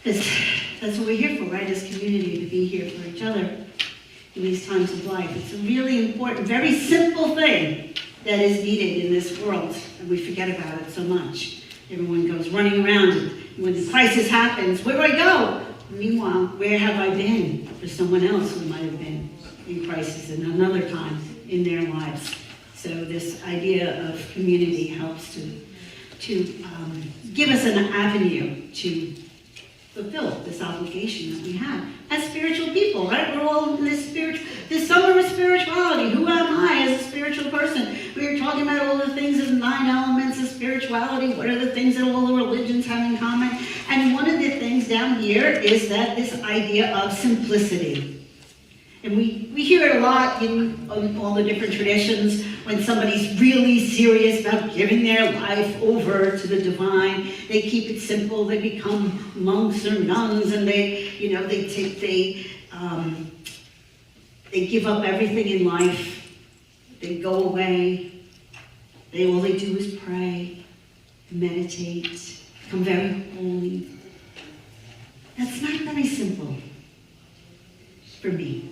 Because that's what we're here for, right? As community, to be here for each other in these times of life. It's a really important, very simple thing that is needed in this world, and we forget about it so much. Everyone goes running around, and when the crisis happens, where do I go? Meanwhile, where have I been for someone else who might have been in crisis at another time in their lives? So this idea of community helps to give us an avenue to fulfill this obligation that we have as spiritual people, right? We're all in this summer of spirituality. Who am I as a spiritual person? We were talking about all the things of 9 elements of spirituality. What are the things that all the religions have in common? And one of the things down here is that this idea of simplicity. And we hear it a lot in all the different traditions when somebody's really serious about giving their life over to the divine. They keep it simple. They become monks or nuns, and they give up everything in life. They go away. All they do is pray, meditate, become very holy. That's not very simple for me.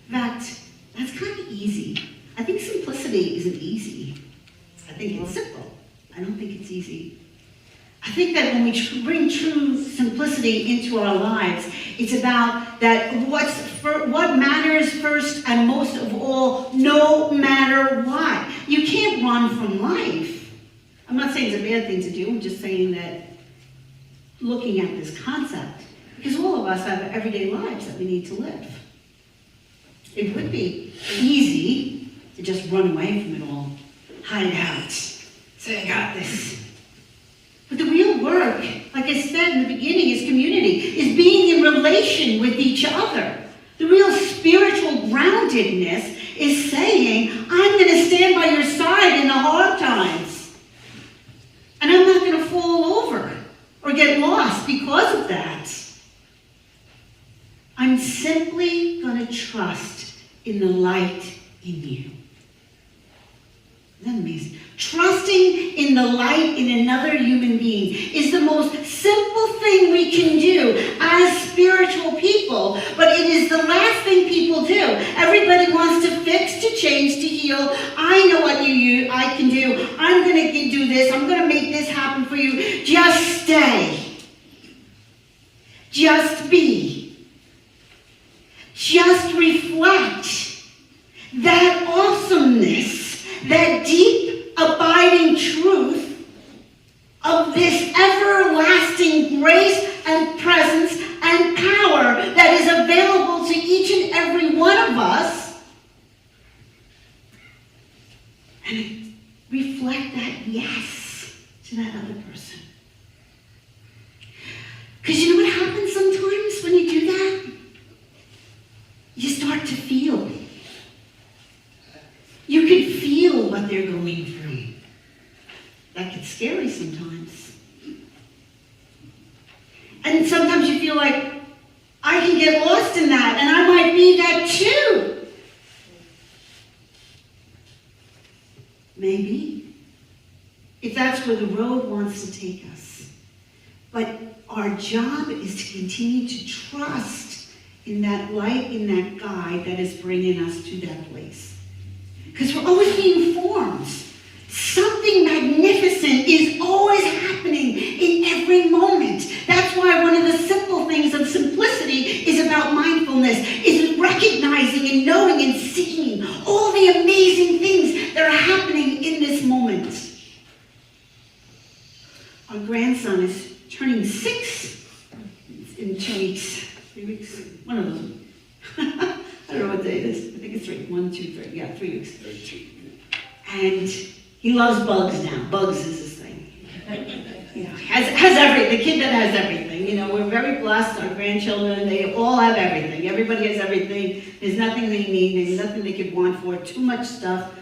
In fact, that's kind of easy. I think simplicity isn't easy. I think it's simple. I don't think it's easy. I think that when we bring true simplicity into our lives, it's about that what matters first and most of all, no matter what. You can't run from life. I'm not saying it's a bad thing to do. I'm just saying that looking at this concept, because all of us have everyday lives that we need to live. It would be easy to just run away from it all, hide out, say, I got this. But the real work, like I said in the beginning, is community, is being in relation with each other. The real spiritual groundedness is saying, I'm going to stand by your side in the hard times. And I'm not going to fall over or get lost because of that. I'm simply going to trust in the light in you. Isn't that amazing? Trusting in the light in another human being is the most simple thing we can do as spiritual people, but it is the last thing people do. Everybody wants to fix, to change, to heal. I know what I can do. I'm going to do this. I'm going to make this happen for you. Just stay. Just be. Just reflect that awesomeness, that deep, abiding truth of this everlasting grace and presence and power that is available to each and every one of us. And reflect that yes to that other person. Because you know what happens sometimes when you do that? You start to feel. You can feel what they're going through. That gets scary sometimes. And sometimes you feel like, I can get lost in that, and I might be that too. Maybe. If that's where the road wants to take us. But our job is to continue to trust in that light, in that guide that is bringing us to that place. Because we're always being formed. Something magnificent is always happening in every moment. That's why one of the simple things of simplicity is about mindfulness, is recognizing and knowing and seeing all the amazing things that are happening in this moment. Our grandson is turning 6 in 2 weeks. 3 weeks? One of them. I don't know what day it is. I think it's 3. 1, 2, 3. Yeah, 3 weeks. And he loves bugs now. Bugs is his thing. You know, has everything. The kid that has everything. You know, we're very blessed. Our grandchildren, they all have everything. Everybody has everything. There's nothing they need. There's nothing they could want for. Too much stuff.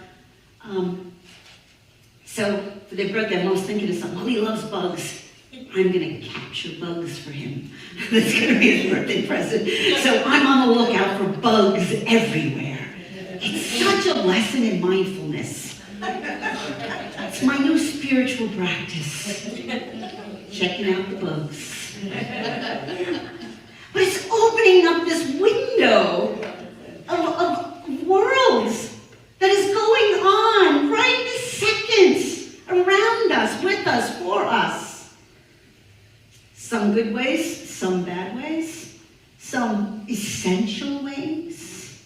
So for their birthday, I'm always thinking of something. Oh, he loves bugs. I'm going to capture bugs for him. That's going to be his birthday present. So I'm on the lookout for bugs everywhere. It's such a lesson in mindfulness. It's my new spiritual practice. Checking out the bugs. But it's opening up this window of worlds that is going on right this second, around us, with us, for us. Some good ways, some bad ways, some essential ways,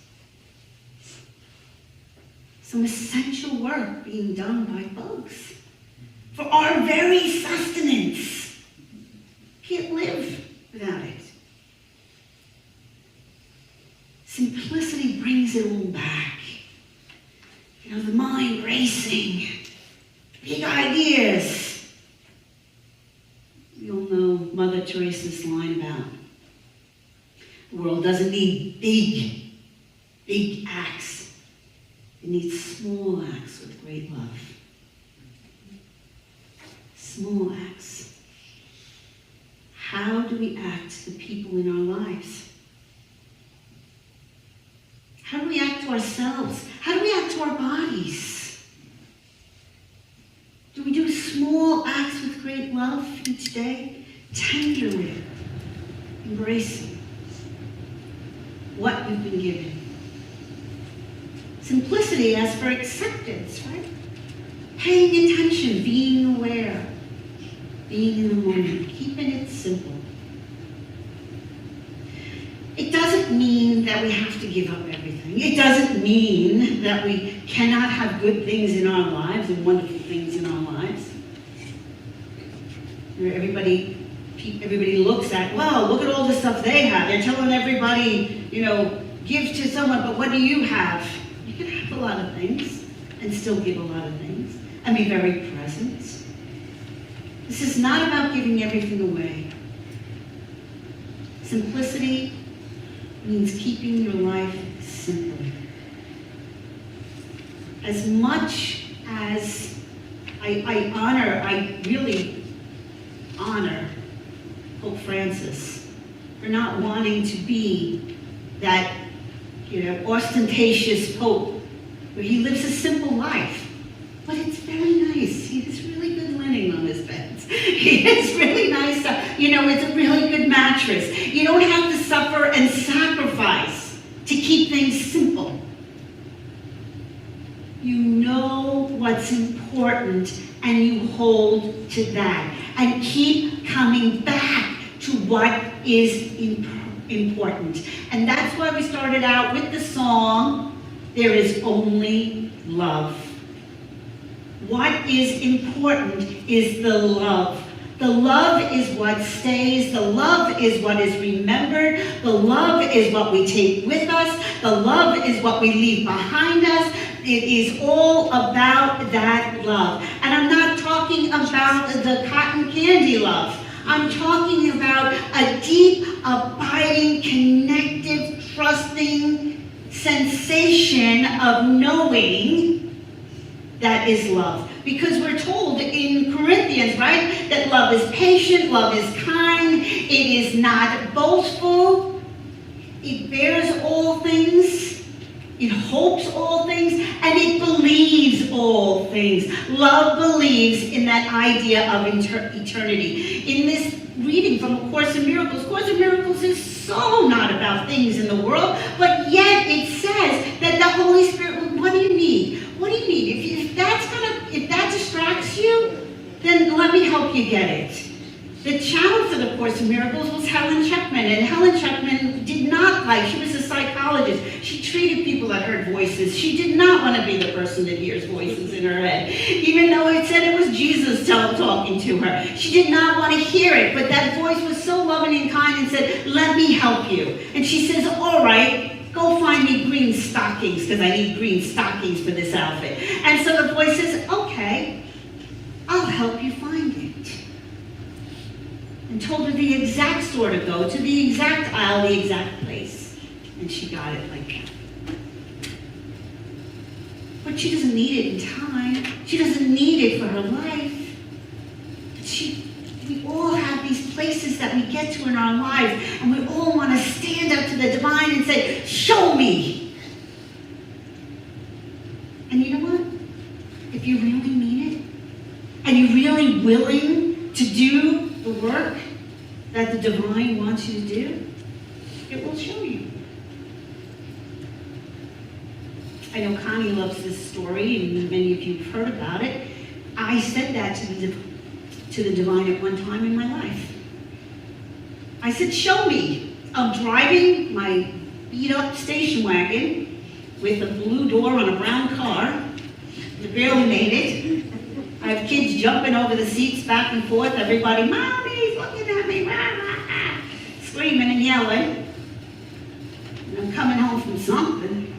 some essential work being done by bugs for our very sustenance. Can't live without it. Simplicity brings it all back. You know, the mind racing, big ideas. We all know Mother Teresa's line about the world doesn't need big acts. It needs small acts with great love. Small acts. How do we act to the people in our lives? How do we act to ourselves? How do we act to our bodies? Do we do small acts with great love each day? Tenderly embracing what you've been given. Simplicity asks for acceptance, right? Paying attention, being aware, being in the moment, keeping it simple. It doesn't mean that we have to give up everything. It doesn't mean that we cannot have good things in our lives and wonderful things in our lives. Everybody looks at, wow, look at all the stuff they have. They're telling everybody, give to someone, but what do you have? You can have a lot of things and still give a lot of things and be very present. This is not about giving everything away. Simplicity means keeping your life simple. As much as I really honor Pope Francis for not wanting to be that, ostentatious Pope where he lives a simple life. But it's very nice. He has really good linen on his beds. He has really nice, it's a really good mattress. You don't have to suffer and sacrifice to keep things simple. You know what's important and you hold to that. And keep coming back to what is important. And that's why we started out with the song, There Is Only Love. What is important is the love. The love is what stays. The love is what is remembered. The love is what we take with us. The love is what we leave behind us. It is all about that love. And I'm not talking about the cotton candy love. I'm talking about a deep, abiding, connected, trusting sensation of knowing that is love. Because we're told in Corinthians, right, that love is patient, love is kind, it is not boastful, it bears all things, it hopes all things, and it believes all things. Love believes in that idea of eternity. In this reading from A Course in Miracles is so not about things in the world, but yet it says that the Holy Spirit, what do you need? What do you need? If that distracts you, then let me help you get it. The channel for the Course in Miracles was Helen Checkman, and Helen Checkman did not she was a psychologist. She treated people that heard voices. She did not want to be the person that hears voices in her head, even though it said it was Jesus talking to her. She did not want to hear it, but that voice was so loving and kind and said, let me help you. And she says, all right, go find me green stockings, because I need green stockings for this outfit. And so the voice says, okay, I'll help you find it. And told her the exact store to go to, the exact aisle, the exact place. And she got it like that. But she doesn't need it in time. She doesn't need it for her life. But we all have these places that we get to in our lives, and we all want to stand up to the divine and say, show me. And you know what? If you really mean it, and you're really willing to do the work, that the divine wants you to do, it will show you. I know Connie loves this story, and many of you have heard about it. I said that to the divine at one time in my life. I said, show me. I'm driving my beat-up station wagon with a blue door on a brown car. I barely made it. I have kids jumping over the seats back and forth. Everybody, Mommy's looking at me, rah, rah, rah, screaming and yelling. And I'm coming home from something.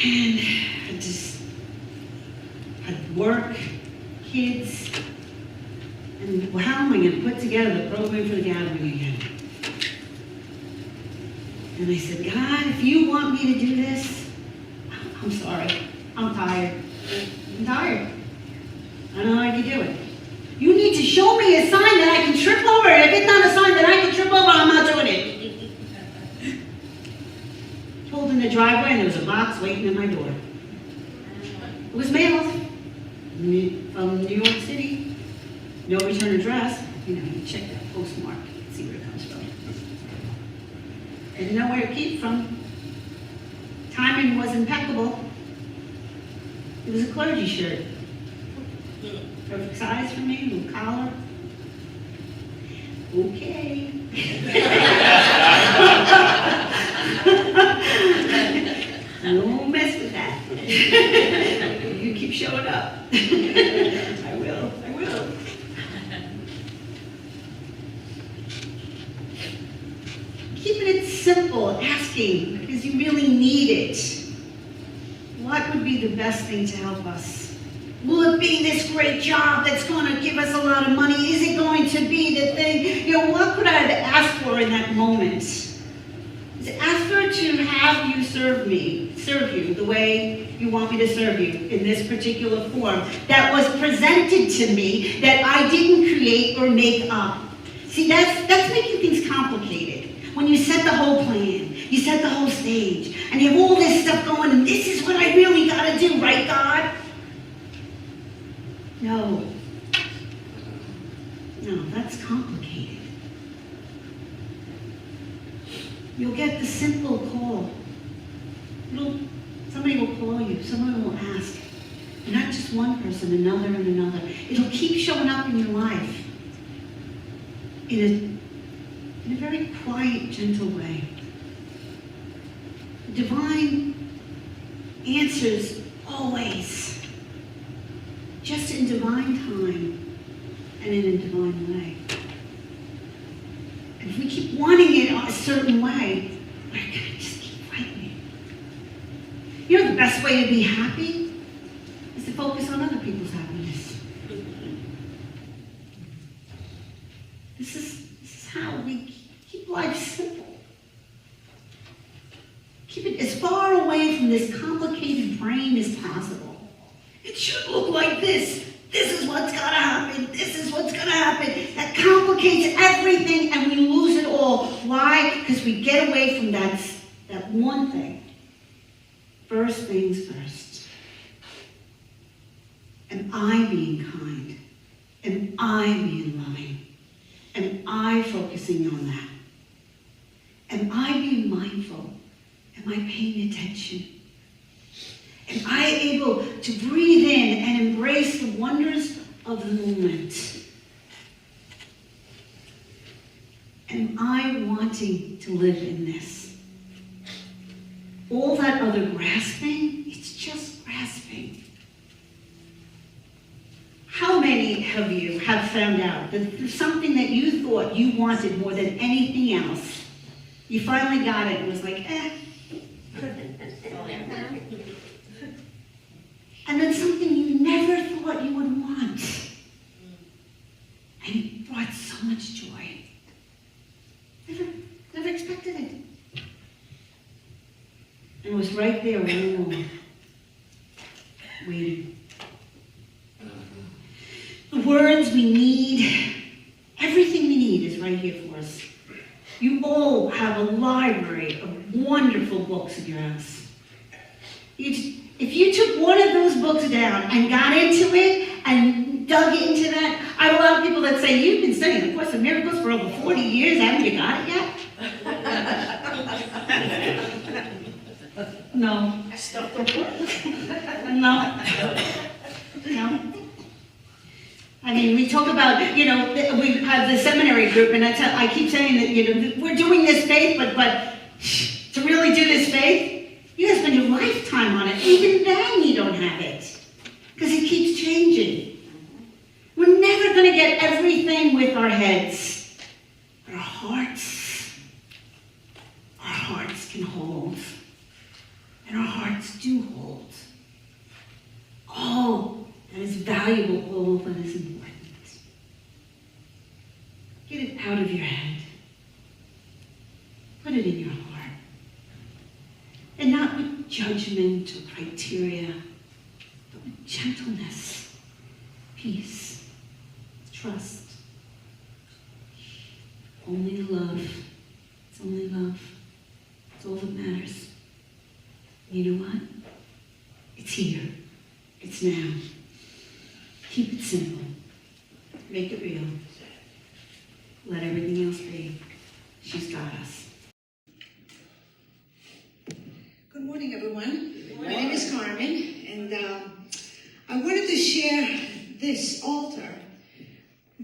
And I just had work, kids, and how am I going to put together the program for the gathering again? And I said, God, if you want me to do this, I'm sorry. I'm tired. I'm tired. I don't know how you do it. You need to show me a sign that I can trip over. And if it's not a sign that I can trip over, I'm not doing it. Pulled in the driveway and there was a box waiting at my door. It was mailed from New York City. No return address. You know, you check that postmark, see where it comes from. Didn't know where it came from. Timing was impeccable. It was a clergy shirt. Perfect size for me, little collar. Okay. Don't mess with that. You keep showing up. I will. Keeping it simple, asking because you really need it. What would be the best thing to help us? Will it be this great job that's going to give us a lot of money? Is it going to be the thing? You know, what could I have asked for in that moment? Ask her to have you serve you the way you want me to serve you in this particular form that was presented to me that I didn't create or make up. See, that's making things complicated. When you set the whole plan, you set the whole stage, and you have all this stuff going, and this is what I really got to do, right, God? No, that's complicated. You'll get the simple call. Somebody will call you, someone will ask. Not just one person, another and another. It'll keep showing up in your life in a very quiet, gentle way. Divine answers always, just in divine time and in a divine way. And if we keep wanting it a certain way, we're going to just keep fighting it. You know, the best way to be happy is to focus on other people's happiness. This is how we keep life simple. Keep it as far away from this complicated brain as possible. It should look like this. This is what's got to happen. This is what's going to happen. That complicates everything and we lose it all. Why? Because we get away from that one thing. First things first. Am I being kind? Am I being loving? Am I focusing on that? Am I being mindful? Am I paying attention? Am I able to breathe in and embrace the wonders of the moment? Am I wanting to live in this? All that other grasping, it's just grasping. How many of you have found out that there's something that you thought you wanted more than anything else? You finally got it and was like, And then something you never thought you would want. And it brought so much joy. Never expected it. And it was right there all along, waiting. The words we need, everything we need is right here for us. You all have a library of wonderful books in your house. If you took one of those books down and got into it and dug into that, I have a lot of people that say, you've been studying the Course of Miracles for over 40 years, haven't you got it yet? No. Stuff don't work. No. No. I mean, we talk about, we have the seminary group, and I keep saying that, we're doing this faith, but to really do this faith, you gotta spend your lifetime on it. Even then, you don't have it. Because it keeps changing. We're never gonna get everything with our heads. But our hearts can hold. And our hearts do hold. All that is valuable, all that is important. Get it out of your head. Put it in your heart. And not with judgment or criteria, but with gentleness, peace, trust. Only love. It's only love. It's all that matters. You know what? It's here. It's now. Keep it simple. Make it real. Let everything else be. She's got us. Good morning, everyone. My name is Carmen, and I wanted to share this altar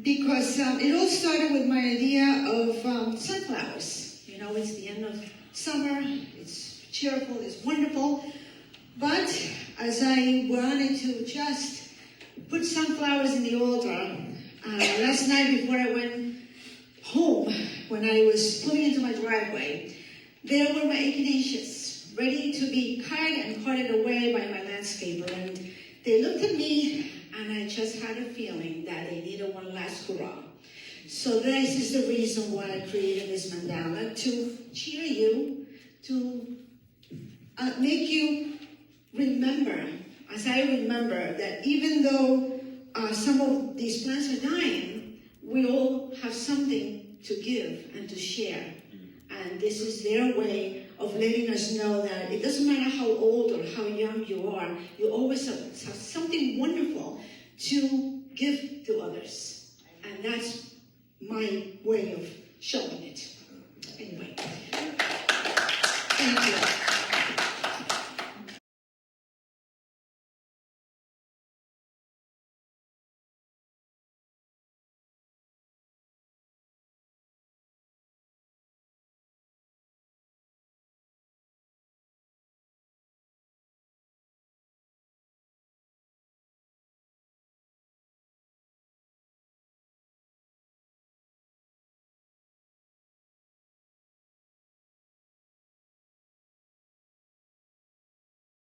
because it all started with my idea of sunflowers. It's the end of summer, it's cheerful, it's wonderful, but as I wanted to just put sunflowers in the altar, last night before I went home, when I was pulling into my driveway, there were my echinacea, ready to be cut and carted away by my landscaper. And they looked at me, and I just had a feeling that they needed one last hurrah. So this is the reason why I created this mandala, to cheer you, to make you remember, as I remember, that even though some of these plants are dying, we all have something to give and to share. And this is their way of letting us know that it doesn't matter how old or how young you are, you always have something wonderful to give to others. And that's my way of showing it. Anyway,